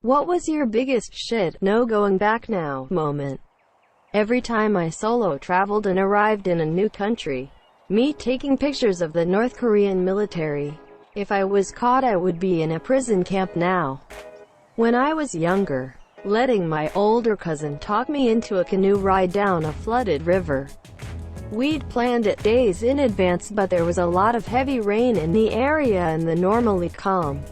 What was your biggest shit, no going back now moment? Every time I solo traveled and arrived in a new country, me taking pictures of the North Korean military. If I was caught, I would be in a prison camp now. When I was younger, letting my older cousin talk me into a canoe ride down a flooded river. We'd planned it days in advance, but there was a lot of heavy rain in the area and the normally calm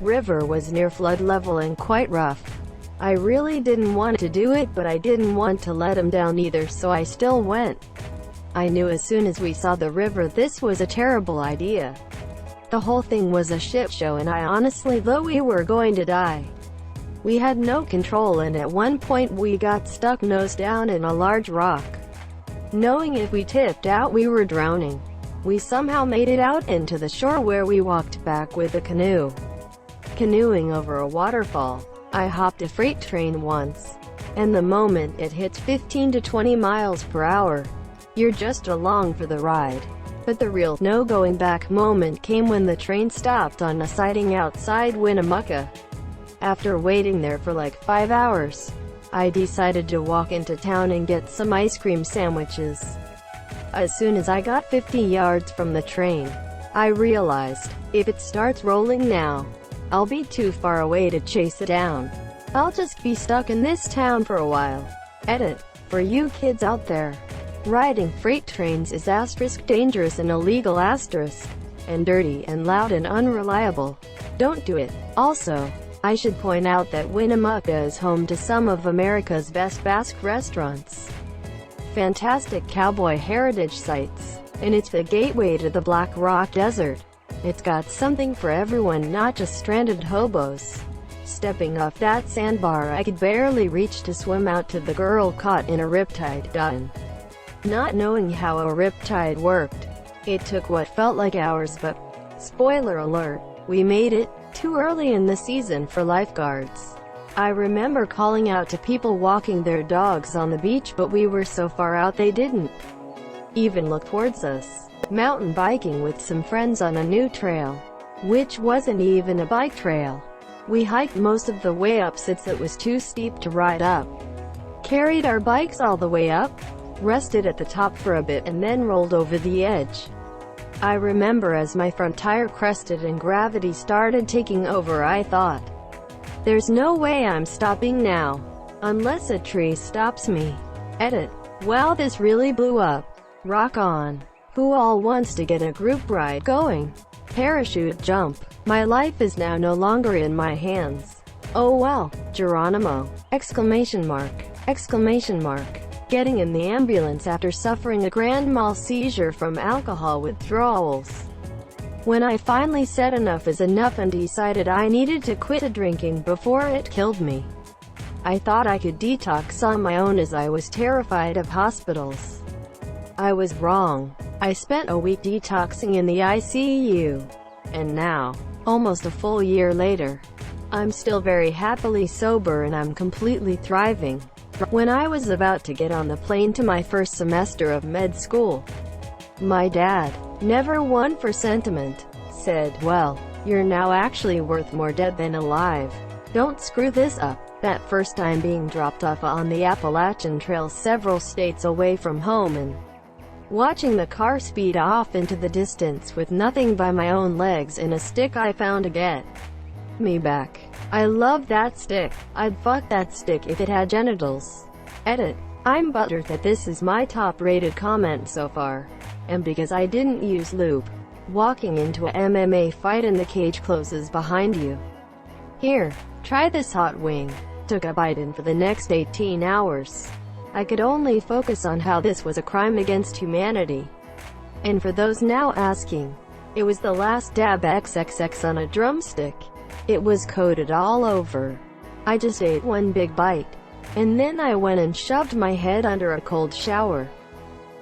river was near flood level and quite rough. I really didn't want to do it, but I didn't want to let him down either, so I still went. I knew as soon as we saw the river this was a terrible idea. The whole thing was a shit show, and I honestly thought we were going to die. We had no control, and at one point we got stuck nose down in a large rock. Knowing if we tipped out we were drowning, we somehow made it out into the shore, where we walked back with the canoe. Canoeing over a waterfall. I hopped a freight train once, and the moment it hits 15 to 20 miles per hour, you're just along for the ride. But the real no going back moment came when the train stopped on a siding outside Winnemucca. After waiting there for like 5 hours, I decided to walk into town and get some ice cream sandwiches. As soon as I got 50 yards from the train, I realized, if it starts rolling now, I'll be too far away to chase it down. I'll just be stuck in this town for a while. Edit. For you kids out there, riding freight trains is dangerous and illegal and dirty and loud and unreliable. Don't do it. Also, I should point out that Winnemucca is home to some of America's best Basque restaurants, fantastic cowboy heritage sites, and it's the gateway to the Black Rock Desert. It's got something for everyone, not just stranded hobos. Stepping off that sandbar, I could barely reach to swim out to the girl caught in a riptide. Not knowing how a riptide worked, it took what felt like hours, but spoiler alert, we made it. Too early in the season for lifeguards. I remember calling out to people walking their dogs on the beach, but we were so far out they didn't even look towards us. Mountain biking with some friends on a new trail, which wasn't even a bike trail. We hiked most of the way up since it was too steep to ride up. Carried our bikes all the way up, rested at the top for a bit, and then rolled over the edge. I remember as my front tire crested and gravity started taking over, I thought, there's no way I'm stopping now, unless a tree stops me. Edit. Wow, this really blew up. Rock on. Who all wants to get a group ride going? Parachute jump. My life is now no longer in my hands. Oh well. Geronimo! Exclamation mark. Exclamation mark. Getting in the ambulance after suffering a grand mal seizure from alcohol withdrawals. When I finally said enough is enough and decided I needed to quit drinking before it killed me, I thought I could detox on my own, as I was terrified of hospitals. I was wrong. I spent a week detoxing in the ICU. And now, almost a full year later, I'm still very happily sober and I'm completely thriving. When I was about to get on the plane to my first semester of med school, my dad, never one for sentiment, said, "Well, you're now actually worth more dead than alive. Don't screw this up." That first time being dropped off on the Appalachian Trail several states away from home and watching the car speed off into the distance with nothing by my own legs and a stick I found to get me back. I love that stick. I'd fuck that stick if it had genitals. Edit. I'm buttered that this is my top-rated comment so far, and because I didn't use lube. Walking into a MMA fight and the cage closes behind you. Here, try this hot wing. Took a bite, and for the next 18 hours, I could only focus on how this was a crime against humanity. And for those now asking, it was the last dab XXX on a drumstick. It was coated all over. I just ate one big bite, and then I went and shoved my head under a cold shower.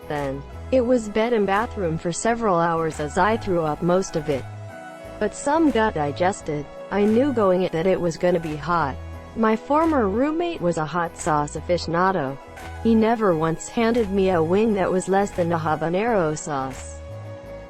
Then, it was bed and bathroom for several hours as I threw up most of it. But some got digested. I knew going in that it was gonna be hot. My former roommate was a hot sauce aficionado. He never once handed me a wing that was less than a habanero sauce.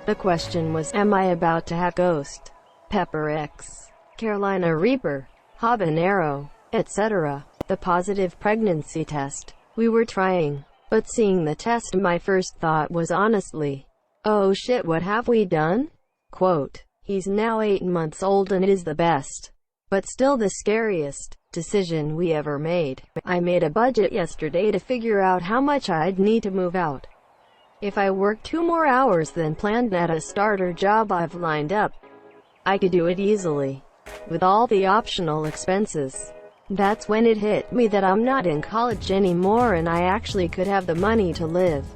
The question was, am I about to have Ghost Pepper X Carolina Reaper habanero, etc. The positive pregnancy test. We were trying. But seeing the test, my first thought was honestly, oh shit, what have we done? Quote, he's now 8 months old and it is the best, but still the scariest decision we ever made. I made a budget yesterday to figure out how much I'd need to move out. If I work 2 more hours than planned at a starter job I've lined up, I could do it easily, with all the optional expenses. That's when it hit me that I'm not in college anymore and I actually could have the money to live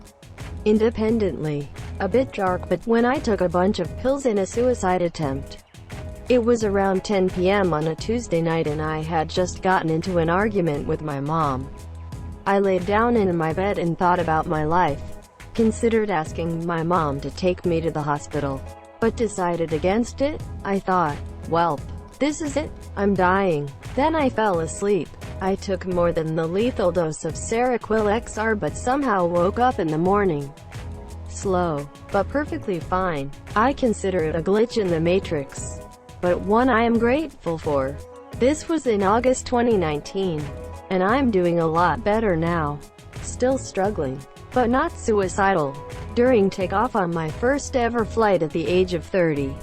independently. A bit dark, but when I took a bunch of pills in a suicide attempt. It was around 10 p.m. on a Tuesday night and I had just gotten into an argument with my mom. I laid down in my bed and thought about my life. Considered asking my mom to take me to the hospital, but decided against it. I thought, welp, this is it, I'm dying. Then I fell asleep. I took more than the lethal dose of Seroquel XR but somehow woke up in the morning. Slow, but perfectly fine. I consider it a glitch in the Matrix, but one I am grateful for. This was in August 2019, and I'm doing a lot better now. Still struggling, but not suicidal. During takeoff on my first ever flight at the age of 30,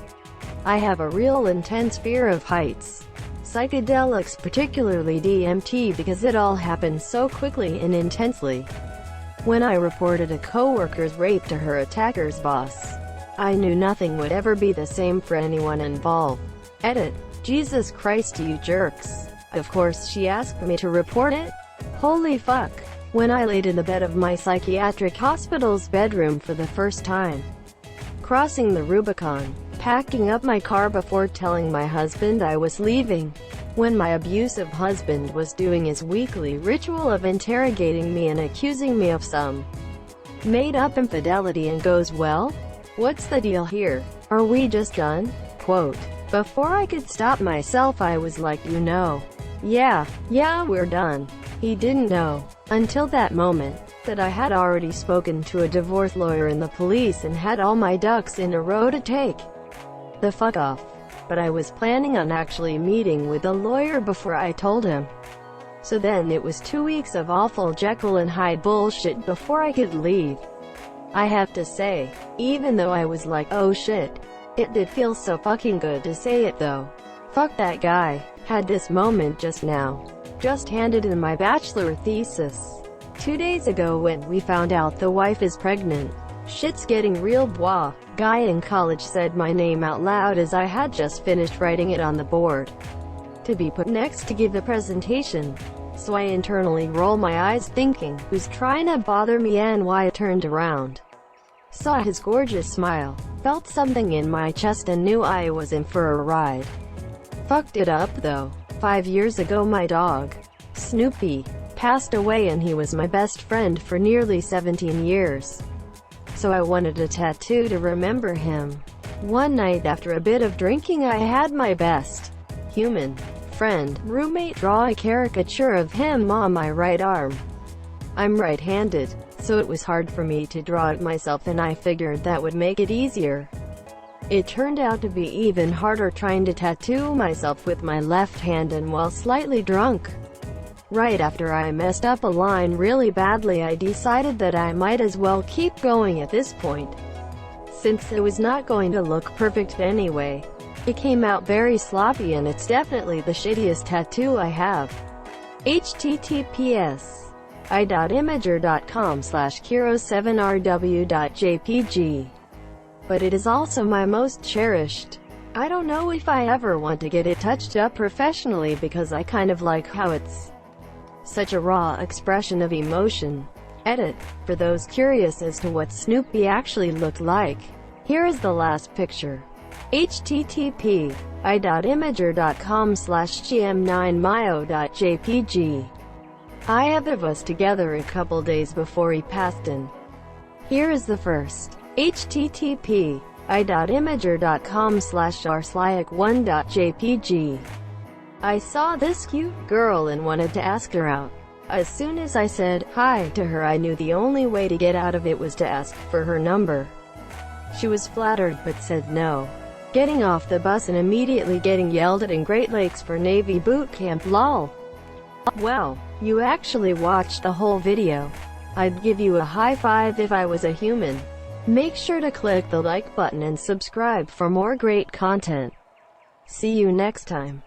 I have a real intense fear of heights. Psychedelics, particularly DMT, because it all happened so quickly and intensely. When I reported a coworker's rape to her attacker's boss, I knew nothing would ever be the same for anyone involved. Edit. Jesus Christ, you jerks. Of course she asked me to report it? Holy fuck. When I laid in the bed of my psychiatric hospital's bedroom for the first time, crossing the Rubicon, packing up my car before telling my husband I was leaving, when my abusive husband was doing his weekly ritual of interrogating me and accusing me of some made-up infidelity and goes, well, what's the deal here? Are we just done? Quote, before I could stop myself I was like, you know, yeah, we're done. He didn't know, until that moment, that I had already spoken to a divorce lawyer and the police and had all my ducks in a row to take the fuck off. But I was planning on actually meeting with a lawyer before I told him. So then it was 2 weeks of awful Jekyll and Hyde bullshit before I could leave. I have to say, even though I was like, oh shit, it did feel so fucking good to say it though. Fuck that guy. Had this moment just now. Just handed in my bachelor thesis 2 days ago when we found out the wife is pregnant. Shit's getting real, boy. Guy in college said my name out loud as I had just finished writing it on the board to be put next to give the presentation. So I internally roll my eyes thinking, who's trying to bother me, and why I turned around, saw his gorgeous smile, felt something in my chest and knew I was in for a ride. Fucked it up though. 5 years ago my dog, Snoopy, passed away and he was my best friend for nearly 17 years. So I wanted a tattoo to remember him. One night after a bit of drinking I had my best human friend, roommate, draw a caricature of him on my right arm. I'm right-handed, so it was hard for me to draw it myself and I figured that would make it easier. It turned out to be even harder trying to tattoo myself with my left hand and while slightly drunk. Right after I messed up a line really badly I decided that I might as well keep going at this point, since it was not going to look perfect anyway. It came out very sloppy and it's definitely the shittiest tattoo I have. https i.imager.com/kiro7rw.jpg. But it is also my most cherished. I don't know if I ever want to get it touched up professionally because I kind of like how it's such a raw expression of emotion. Edit. For those curious as to what Snoopy actually looked like, here is the last picture. http i.imager.com/gm9myo.jpg. I have of us together a couple days before he passed in. Here is the first. http i.imager.com/rslyak1.jpg. I saw this cute girl and wanted to ask her out. As soon as I said hi to her I knew the only way to get out of it was to ask for her number. She was flattered but said no. Getting off the bus and immediately getting yelled at in Great Lakes for Navy boot camp, lol. Well, you actually watched the whole video. I'd give you a high five if I was a human. Make sure to click the like button and subscribe for more great content. See you next time.